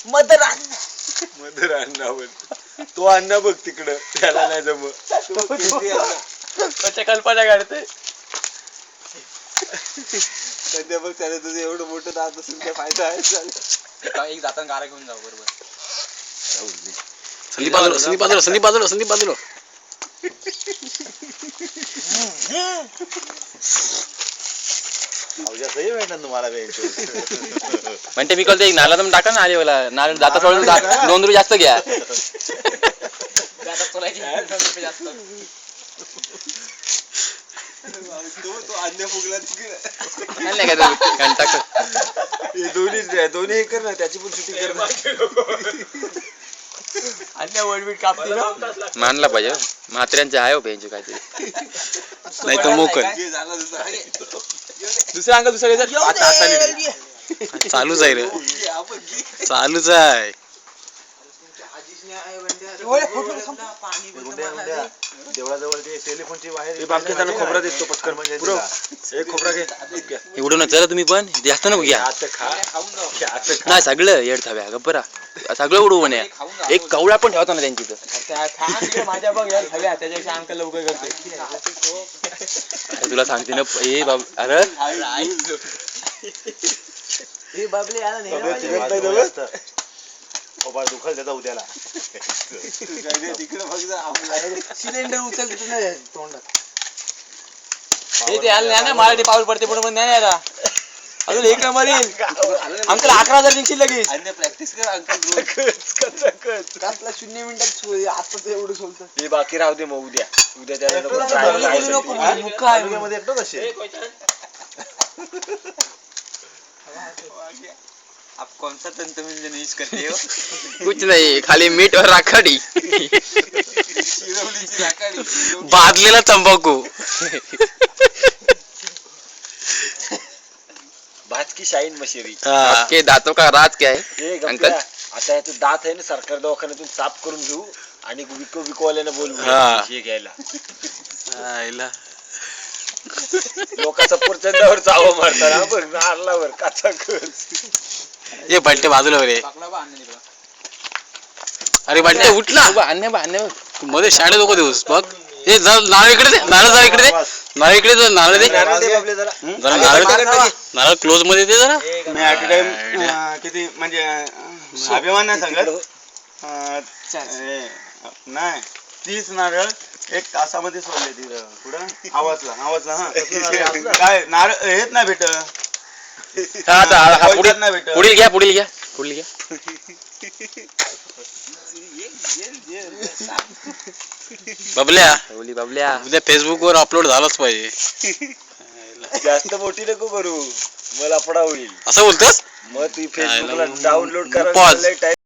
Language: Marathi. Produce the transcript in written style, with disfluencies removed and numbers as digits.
मदर अण्णा. मदर अण्णा बोल. तो अण्णा बघ तिकडं, त्याला नाही जमत. त्याच्या कल्पना काढते. सध्या बघ त्याला तुझं एवढं मोठं दात असून काय फायदा आहे. एक जाताना गारा घेऊन जाऊ बरोबर. संदीप बाजूला संदीप बाजूला संदीप बाजूला संदीप बाजूला. तुम्हाला म्हणते मी कळते नाला तर टाका ना आले मला नाला जाता सोडून ₹2 जास्त घ्या. तो अन्य फुगला दोन्ही हे कर ना, त्याची पण शूटिंग कर ना. अन्य वडवीट कापते ना मानला पाहिजे म्हात्र्यांचे आहे पाहिजे काहीतरी नाही तर मोकल दुसरा अंक दुसरा चालूच आहे रे चालूच आहे. देवळाजवळ ते टेलिफोनची वायर बामखेताना खोबरा दिसतो पटकन. म्हणजे एक खोबरा घे. एवढं न चला तुम्ही पण जास्त नको घ्या. नाही सगळं येड थाव्या गप्परा सगळं उडवून या. एक कवळा पण ठेवता ना त्यांची तर माझ्या बघ यार हव्या त्याच्या अंक लवकर करते. अरे तुला सांगते ना ए बाब अरे दुखल त्याचा उद्याला सिलेंडर उचलते तोंडात. ते आलं मराठी पाऊल पडते पण नाही आता अजून एक नंबर येईल. अंकल 11,000 जिंकशील लगेच. प्रॅक्टिस कर अंकल. 0 मिनिटात आता एवढं सोलतं. हे बाकी राहू दे मग उद्या त्याला एकटो कसे. आप कौन सा तंत्रज्ञान यूज करते हो? कुछ नाही खाली मीठ और राखाडी भाजलेला तंबाखू भात की शाहीन मशेरी. आपके दातों का राज क्या है अंकल? आता याचं दात आहे ना सरकार दवाखान्यातून साफ करून घेऊ आणि विकवाल्याला बोलवू हे घ्यायला. लोकांचा प्रचंडावर चावा मारताना बघ नारलावर काचा ये बंटे बाजूला रे. अरे बंटे उठला अन्य मध्ये शाळे लोक देऊस बघ. हे नारळ इकडे दे नारळ जरा इकडे दे नारळ इकडे दे नारळ दे जरा नारळ क्लोज मध्ये दे जरा. मी ऍट टाइम किती म्हणजे अभिमान नाही सांगत नाही 30 नारळ 1 तासामध्ये सोडले तिथं पुढं आवाजला हा काय नारळ हेच नाही भेट पुढील घ्या बबल्या उद्या फेसबुक वर अपलोड झालंच पाहिजे. जास्त मोठी नको करू मला पडा होईल असं बोलतोस मग ती फेसबुकला डाउनलोड करा.